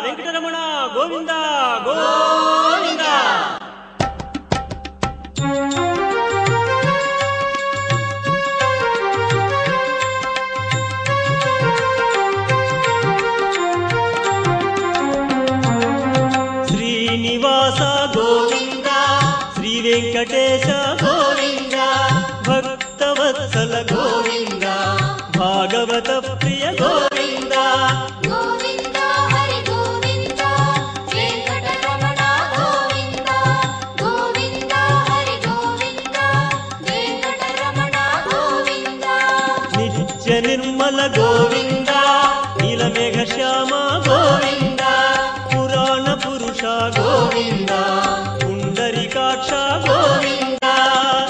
వెంకటరమణ గోవింద గోవింద. శ్రీనివాస గోవింద, శ్రీ వెంకటేశ గోవింద, భక్తవత్సల గోవింద, భాగవత ప్రియ గోవింద. గోవింద హరి గోవింద, వెంకటరమణ గోవింద. గోవింద హరి గోవింద, వెంకటరమణ గోవింద. నిత్య నిర్మల గోవింద, నీలమేఘ శ్యామ గోవింద, పురాణ పురుష గోవింద, పుండరీకాక్ష గోవింద.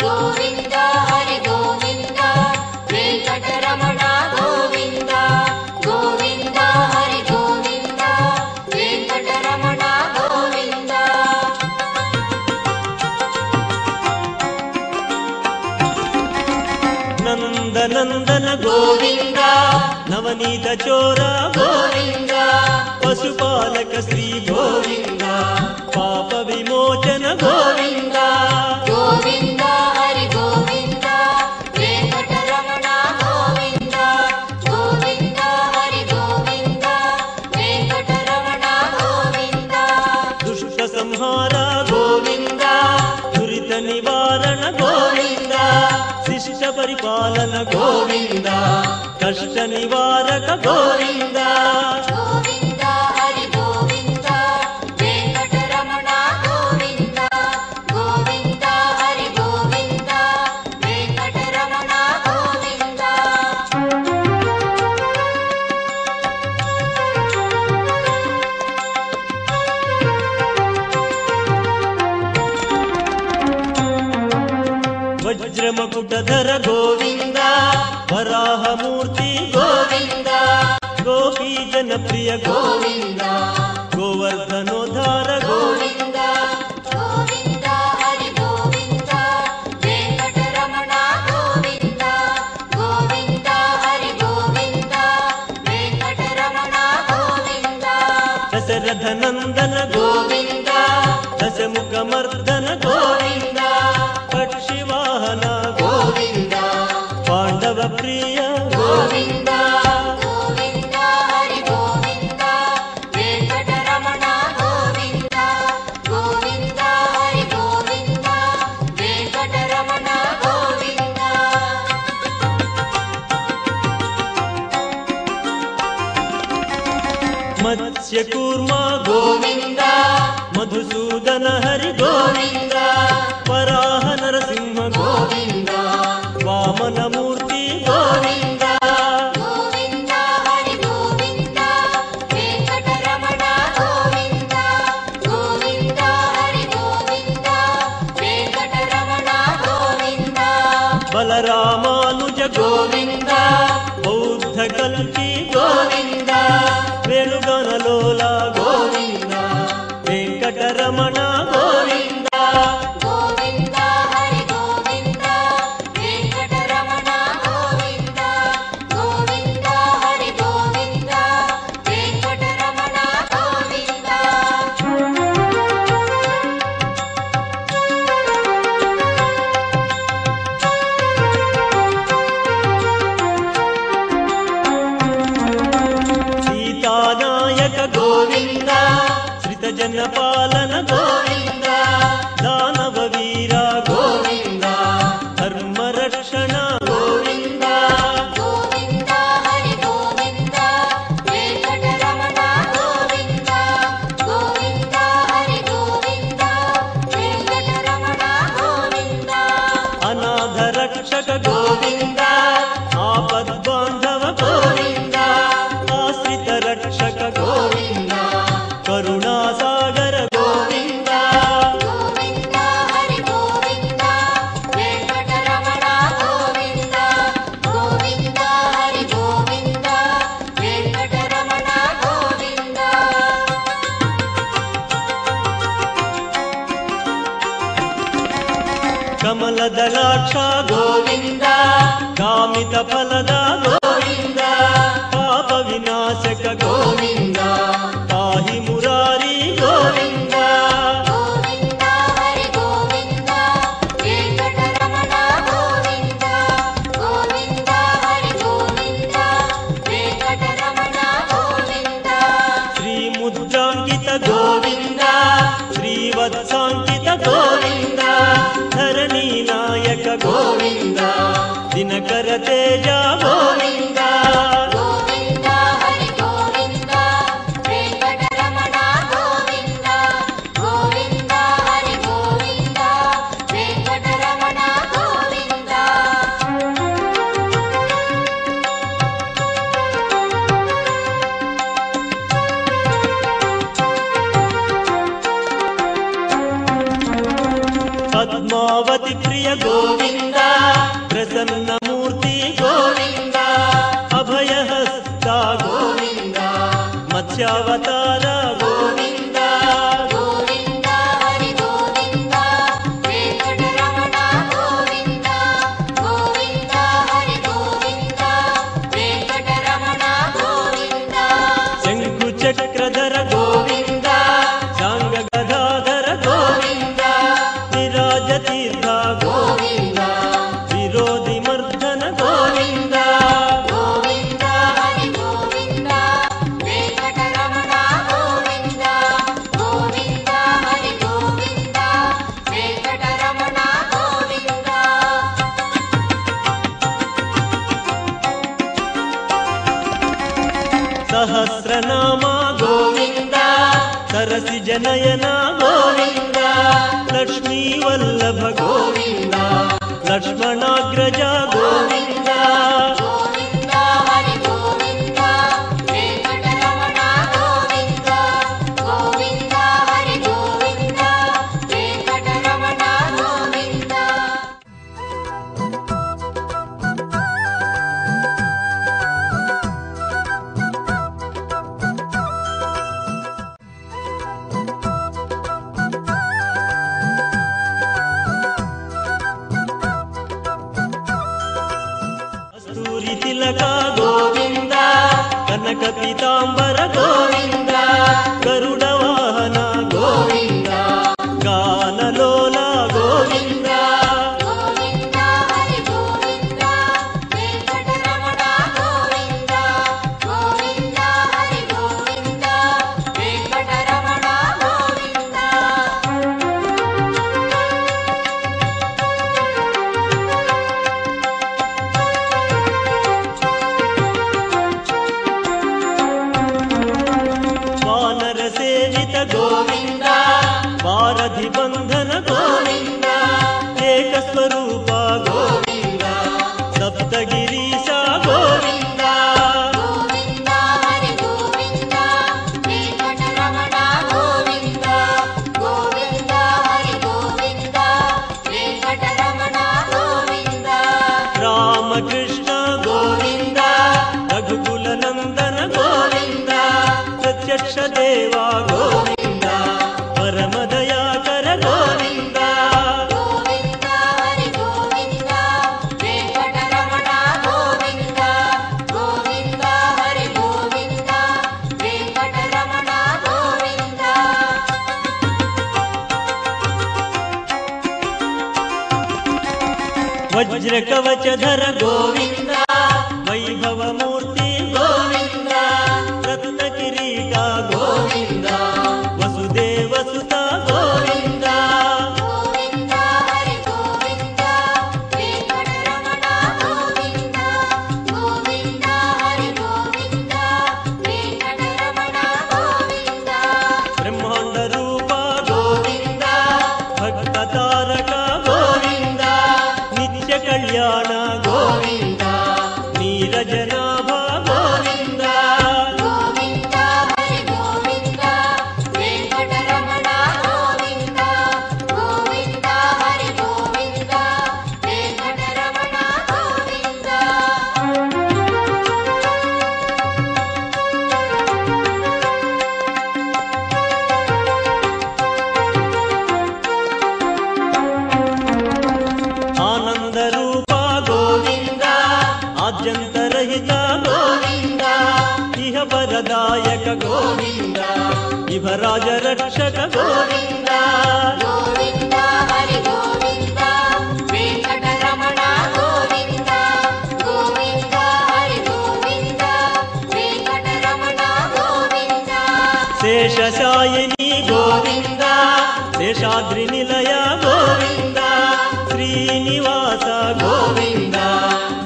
గోవింద హరి గోవింద, వెంకటరమణ గోవింద. గోవింద హరి గోవింద, వెంకటరమణ గోవింద. నందనందన గోవింద, నవనీత చోర గోవింద, పశుపాలక శ్రీ గోవింద, పాప విమోచన గోవింద. గోవింద హరి గోవింద, వెంకటరమణ గోవింద. గోవింద హరి గోవింద, వెంకటరమణ గోవింద. దుష్ట సంహార గోవింద, దురిత నివారణ గోవింద, శిష్ట పరిపాలన గోవింద, కష్ట నివారక గోవింద. గోవింద హరి గోవింద, వెంకటరమణ గోవింద. గోవింద హరి గోవింద, వెంకటరమణ గోవింద. వజ్రమకుటధర గోవింద, వరాహమూర్తి గోవింద, గోపీ జనప్రియ గోవింద, గోవర్ధనోద్ధార గోవింద. గోవింద హరి గోవింద, వెంకటరమణ గోవింద. గోవింద హరి గోవింద, వెంకటరమణ గోవింద. దశరథ నందన గోవింద, దశముఖ మర్దన గోవింద, పక్షివాహన గోవింద, పాండవ ప్రియ గోవింద. గోవింద హరి గోవింద, వెంకటరమణ గోవింద. గోవింద హరి గోవింద, వెంకటరమణ గోవింద. మత్స్యకూర్మ గోవింద, మధుసూదన హరి గోవింద, వరాహ నరసింహ గోవింద, వామనమూర్తి గోవింద. గోవింద హరి గోవింద, వెంకటరమణ గోవింద. గోవింద హరి గోవింద, వెంకటరమణ గోవింద. బలరామానుజ గోవింద, బౌద్ధ కల్కి గోవింద, వేణుగణలోల గోవింద, వెంకటరమణ గోవింద. గోవింద హరి గోవింద, వెంకటరమణ గోవింద. గోవింద హరి గోవింద, వెంకటరమణ గోవింద. సీతానాయక గోవింద, శ్రితజన పాలన గోవింద, దానవ వీర గోవింద, ధర్మరక్షణ గోవింద. గోవింద హరి గోవింద, వెంకటరమణ గోవింద. గోవింద హరి గోవింద, వెంకటరమణ గోవింద. అనాథ రక్షక గోవింద, ఆపద్బాంధవ గోవింద, ఆశ్రిత రక్షక గోవింద, కరుణాసాగర గోవింద. గోవింద హరి గోవింద, వెంకటరమణ గోవింద. గోవింద హరి గోవింద, వెంకటరమణ గోవింద. కమలదళాక్ష గోవింద, కామిత ఫలద గోవింద, పాప వినాశక గోవింద, పాహి పద్మావతి ప్రియ గోవింద ప్రసన్నమూర్తి గోవింద అభయహస్త గోవింద మత్స్యావతార గోవింద గోవింద హరి గోవింద వెంకటరమణ గోవింద గోవింద హరి గోవింద వెంకటరమణ గోవింద శంకు చక్రధర గోవింద చాంగ గదాధర గోవింద విరాజతీర్థ గోవింద విరోధి మర్దన గోవింద గోవింద హరి గోవింద వెంకటరమణ గోవింద గోవింద హరి గోవింద వెంకటరమణ గోవింద సహస్రనామ గోవింద సరసి జనయన గోవింద లక్ష్మీ వల్లభ గోవింద లక్ష్మణాగ్రజ గోవింద గోవింద హరి గోవింద వెంకటరమణ గోవింద గోవింద హరి గోవింద వెంకటరమణ గోవింద కస్తూరి తిలక గోవింద కనక పీతాంబర గోవింద గరుడ వాహన గోవింద గానలోల గోవింద గోవింద హరి గోవింద వెంకటరమణ గోవింద గోవింద హరి గోవింద వెంకటరమణ గోవింద వానర సేవిత గోవింద వారధి బంధన గోవింద ఏకస్వరూప గోవింద సప్తగిరీశ గోవింద గోవింద హరి గోవింద వెంకటరమణ గోవింద గోవింద హరి గోవింద వెంకటరమణ గోవింద రామకృష్ణ గోవింద రఘుకుల నందన గోవింద ప్రత్యక్ష దేవా గోవింద పరమదయాకర గోవింద గోవింద హరి గోవింద వెంకటరమణ గోవింద గోవింద హరి గోవింద వెంకటరమణ గోవింద వజ్ర కవచధర గోవింద వైభవమూర్తి గోవింద రత్న కిరీట గోవింద వసుదేవ సుత గోవింద గోవింద హరి గోవింద వెంకటరమణ గోవింద గోవింద హరి గోవింద వెంకటరమణ గోవింద బ్రహ్మాండ రూప గోవింద భక్త తారక గోవింద నిత్య కళ్యాణ గోవింద నీరజనాభ గోవింద గోవింద హరి గోవింద వెంకటరమణ గోవింద గోవింద హరి గోవింద వెంకటరమణ గోవింద ఆనంద రూప గోవింద ఆద్యంతరహిత గోవింద ఇహ వరదాయక గోవింద ఇహ రాజరక్షక గోవింద గోవింద హరి గోవింద వెంకటరమణ గోవింద గోవింద హరి గోవింద వెంకటరమణ గోవింద శేషశాయిని గోవింద శేషాద్రి నిలయ గోవింద శ్రీనివాస గోవింద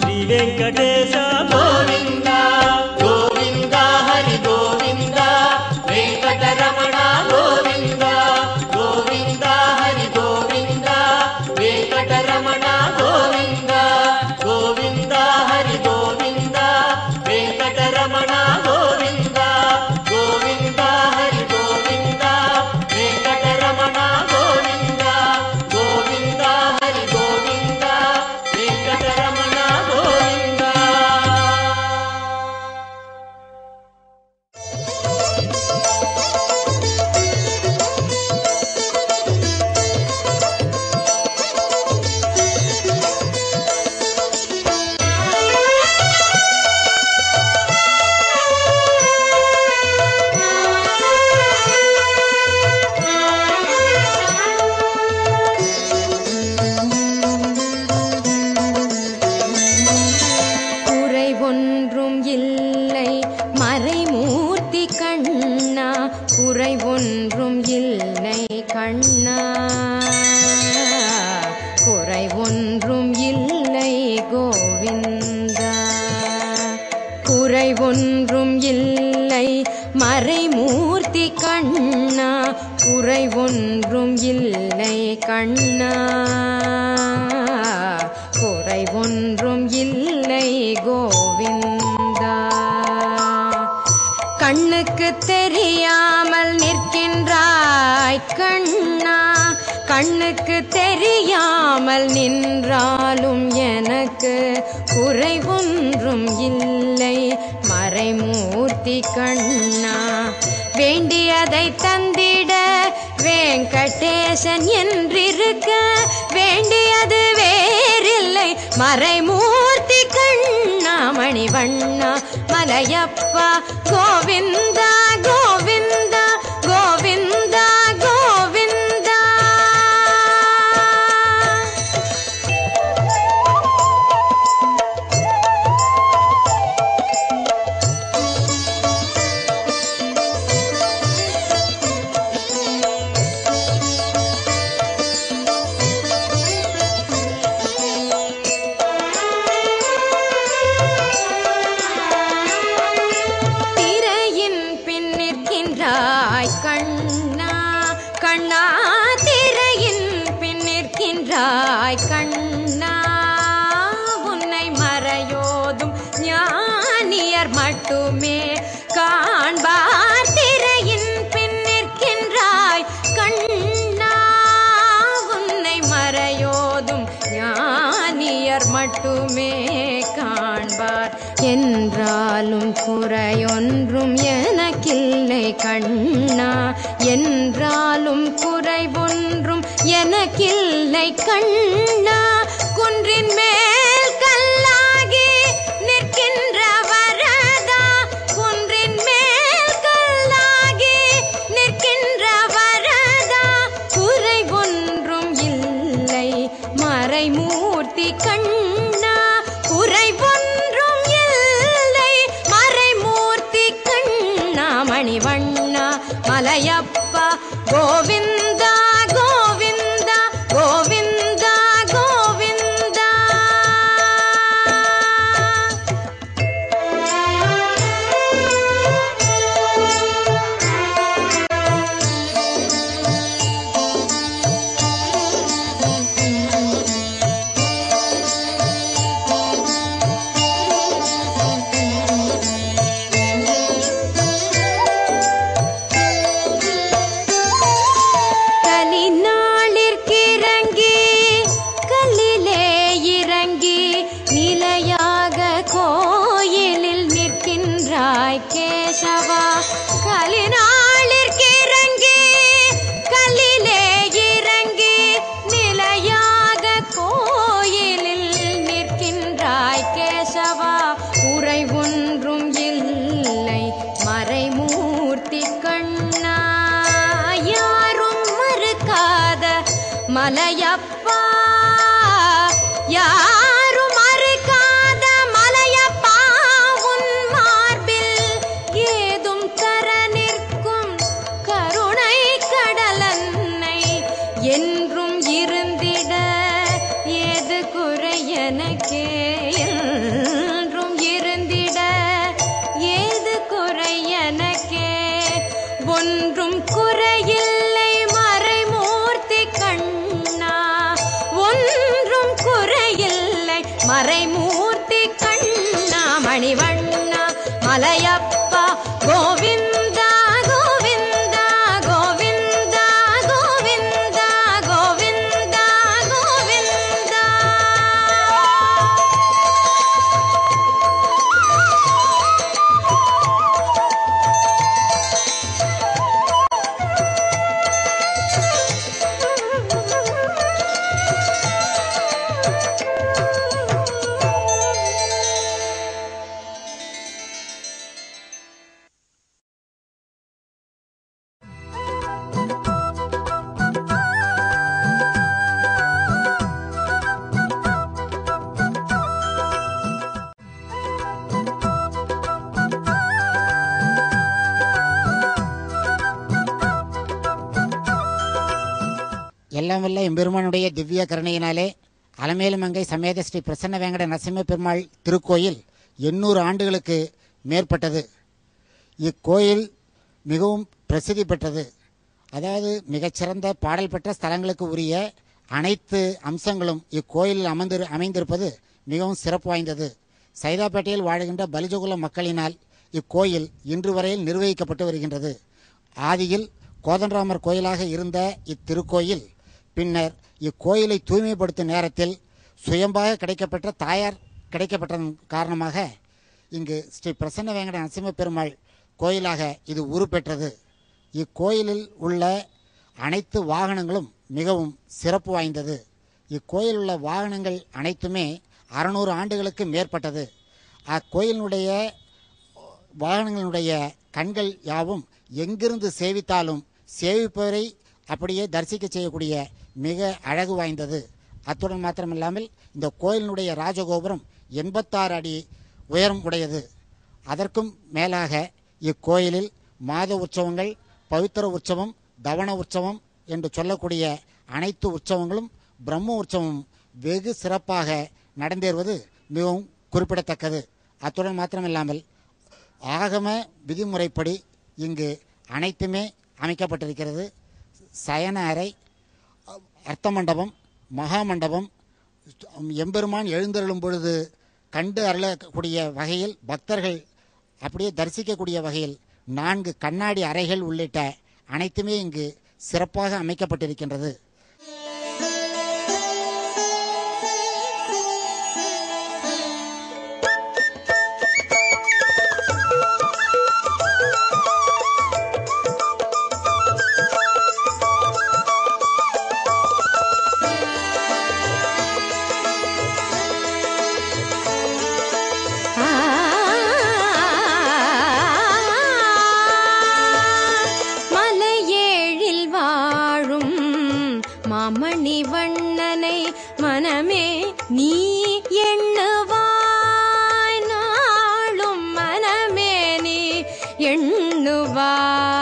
శ్రీ వెంకటేశ గోవింద గోవింద హరి గోవింద వెంకటరమణ గోవింద గోవింద హరి గోవింద వెంకటరమణ గోవింద గోవింద హరి గోవింద వెంకటరమణ గోవింద గోవింద హరి గోవింద వెంకటరమణ గోవింద గోవింద குறை ஒன்றும் இல்லை கண்ணா, குறை ஒன்றும் இல்லை கோவிந்தா. குறை ஒன்றும் இல்லை மறைமூர்த்தி கண்ணா, குறை ஒன்றும் இல்லை கண்ணா, குறை ஒன்றும் இல்லை கோவிந்தா. கண்ணுக்கு தெரியாமல் நிற்கின்றாய் கண்ணா, கண்ணுக்கு தெரியாமல் நின்றாலும் எனக்கு குறை ஒன்றும் இல்லை மறைமூர்த்தி கண்ணா. வேண்டியதை தந்திட வெங்கடேசன் என்றிருக்க, வேண்டியது வேறில்லை மறைமூர்த்தி கண்ணா. மணிவண்ணா மலையப்பா கோவிந்தா கோவிந்தா கோவிந்தா கோவிந்தா. கண்ணா கண்ணா திரையின் பின் நிற்கின்றாய் கண்ணா, உன்னை மறையோதும் ஞானியர் மட்டுமே காண்பார். திரையின் பின் நிற்கின்றாய் கண்ணா, உன்னை மறையோதும் ஞானியர் மட்டுமே காண்பார். என்றாலும் குறையொன்றும் எனக்கில்லை கண்ணா, என்றாலும் குறை ஒன்றும் எனக்கில்லை கண்ணா. குன்றின் மேல் கல்லாகி நிற்கின்ற வரதா, குன்றின் மேல் கல்லாகி நிற்கின்ற வரதா, குறை ஒன்றும் இல்லை மறைமூர்த்தி கண்ணா, குறை ஒன்றும் இல்லை மறைமூர்த்தி கண்ணா. மணிவண்ணா மலையப்பா கோவிந்தா கோவிந்தா கோவிந்தா கோவிந்தா. கேசவா கலினாளிற்கிறங்கி கல்லிலே இறங்கி நிலையாக கோயிலில் நிற்கின்றாய் கேசவா. குறை ஒன்றும் இல்லை மறைமூர்த்தி கண்ணா, யாரும் மறுக்காத மலையப்பா, யாரும் மறுக்காத மலையப்பா. உன் மார்பில் ஏதும் தர நிற்கும் கருணை கடலன்னை என்றும் இருந்திட ஏது குறை எனக்கே, என்றும் இருந்திட ஏது குறை எனக்கே. ஒன்றும் குறையில்லை மறைமூர்த்தி கண்ணா, ஒன்றும் குறையில்லை மறைமூர்த்தி கண்ணா. மணிவண்ணா மலையப்பா கோவிந்தா கோவிந்தா கோவிந்தா கோவிந்தா கோவிந்தா கோவிந்தா. எல்லாம் வல்ல எம்பெருமானுடைய திவ்ய கருணையினாலே அலமேலுமங்கை சமேத ஸ்ரீ பிரசன்ன வேங்கட நரசிம்ம பெருமாள் திருக்கோயில் 800 ஆண்டுகளுக்கு மேற்பட்டது. இக்கோயில் மிகவும் பிரசித்தி பெற்றது. அதாவது மிகச்சிறந்த பாடல் பெற்ற ஸ்தலங்களுக்கு உரிய அனைத்து அம்சங்களும் இக்கோயிலில் அமைந்திருப்பது மிகவும் சிறப்பு வாய்ந்தது. சைதாப்பேட்டையில் வாழுகின்ற பலிஜகுல மக்களினால் இக்கோயில் இன்று வரையில் நிர்வகிக்கப்பட்டு வருகின்றது. ஆதியில் கோதண்டராமர் கோயிலாக இருந்த இத்திருக்கோயில் பின்னர் இக்கோயிலை தூய்மைப்படுத்தும் நேரத்தில் சுயம்பாக கிடைக்கப்பெற்ற தாயார் கிடைக்கப்பட்டதன் காரணமாக இங்கு ஸ்ரீ பிரசன்ன வேங்கட நரசிம்ம பெருமாள் கோயிலாக இது உருப்பெற்றது. இக்கோயிலில் உள்ள அனைத்து வாகனங்களும் மிகவும் சிறப்பு வாய்ந்தது. இக்கோயில் உள்ள வாகனங்கள் அனைத்துமே 600 ஆண்டுகளுக்கு மேற்பட்டது. அக்கோயிலினுடைய வாகனங்களுடைய கண்கள் யாவும் எங்கிருந்து சேவித்தாலும் சேவிப்பவரை அப்படியே தரிசிக்க செய்யக்கூடிய மிக அழகு வாய்ந்தது. அத்துடன் மாத்திரமில்லாமல் இந்த கோயிலினுடைய ராஜகோபுரம் 86 அடி உயரம் உடையது. அதற்கும் மேலாக இக்கோயிலில் மாத உற்சவங்கள், பவித்திர உற்சவம், தவண உற்சவம் என்று சொல்லக்கூடிய அனைத்து உற்சவங்களும் பிரம்ம உற்சவம் வெகு சிறப்பாக நடந்தேறுவது மிகவும் குறிப்பிடத்தக்கது. அத்துடன் மாத்திரமில்லாமல் ஆகம விதிமுறைப்படி இங்கு அனைத்துமே அமைக்கப்பட்டிருக்கிறது. சயன அறை, அர்த்த மண்டபம், மகா மண்டபம், எம்பெருமான் எழுந்தருளும் பொழுது கண்டு அருளக்கூடிய வகையில் பக்தர்கள் அப்படியே தரிசிக்கக்கூடிய வகையில் 4 கண்ணாடி அறைகள் உள்ளிட்ட அனைத்துமே இங்கு சிறப்பாக அமைக்கப்பட்டிருக்கின்றது. மணிவண்ணனை மனமே நீ எண்ணுவாய், நாளும் மனமே நீ எண்ணுவாய்.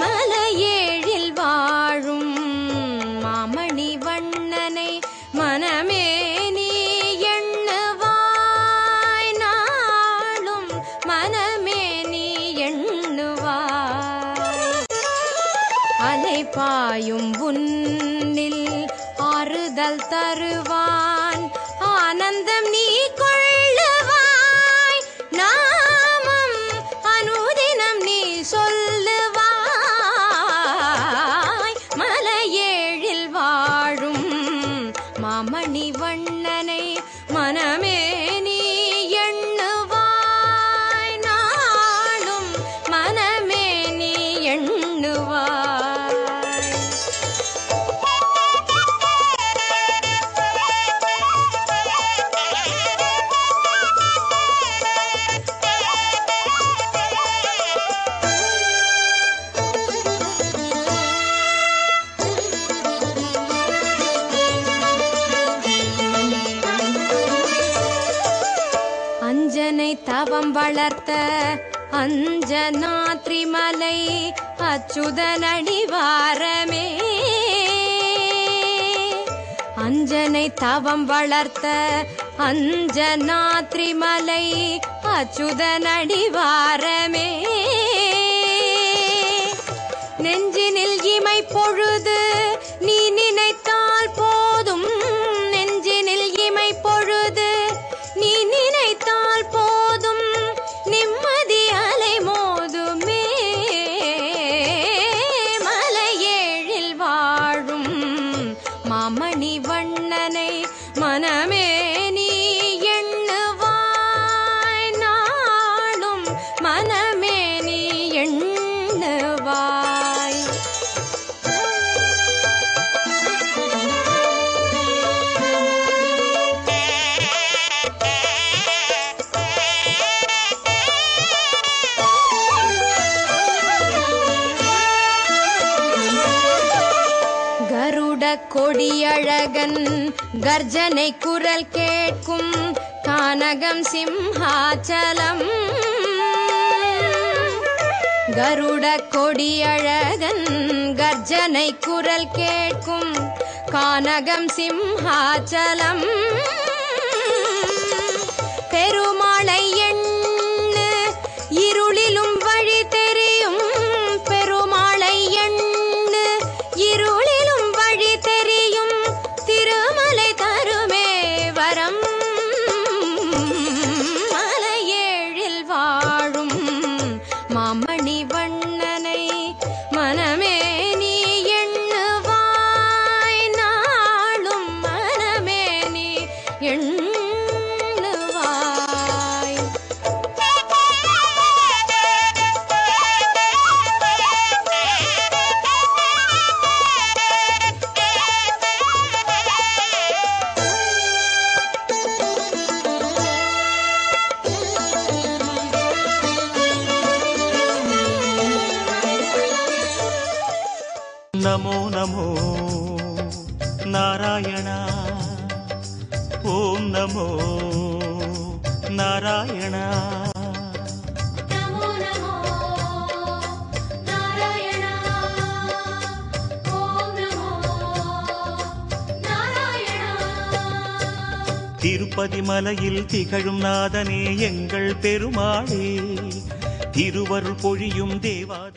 மலையேழில் வாழும் மாமணிவண்ணனை மனமே நீ எண்ணுவாய், நாளும் மனமே நீ எண்ணுவாய். அலைபாயும் உன்னில் ஆறுதல் தருவான், ஆனந்தம் நீ கொள்ளுவாய், நாமம் அனுதினம் நீ சொல்லுவாய். மலையேழில் வாழும் மாமணிவண்ணனை மனமே நீ எண்ணுவாய், நாளும் மனமே நீ எண்ணுவாய். அஞ்சனை தவம் வளர்த்த அஞ்சனாத்ரிமலை அச்சுதனடிவாரமே, அஞ்சனை தவம் வளர்த்த அஞ்சனாத்ரிமலை அச்சுதனடிவாரமே. நெஞ்சினில் இமை பொழுது நீ நினைத்தால் போதும், நெஞ்சினில் இமை பொழுது நீ நினைத்தால் போதும், நிம்மதி அலை மோதுமே. மலையேழில் வாழும் மாமணிவண்ணனை மனமே நீ எண்ணுவாய், நாளும் மனமே நீ எண்ணுவாய். கருட கொடியழகன் கர்ஜனை குரல் கேட்கும் கானகம் சிம்ஹாச்சலம், கருட கொடியழகன் கர்ஜனை குரல் கேட்கும் கானகம் சிம்ஹாச்சலம் பெருமாளை எண்ணு இருளிலும் வழி தெரியும் பெருமாளை எண்ணு இருளிலும் வழி தெரியும் திருமலை தருமே வரம் மலையேழில் வாழும் மாமணி வண்ணனை மனமே நீ எண்ணுவாய் நாளும் மனமே நீ எண்ணுவாய் நமோ நமோ நாராயண ஓம் நமோ நாராயண நமோ நமோ நாராயண ஓம் நமோ நாராயண திருப்பதி மலையில் திகழும் நாதனே எங்கள் பெருமாளே திருவருள் பொழியும் தேவாதி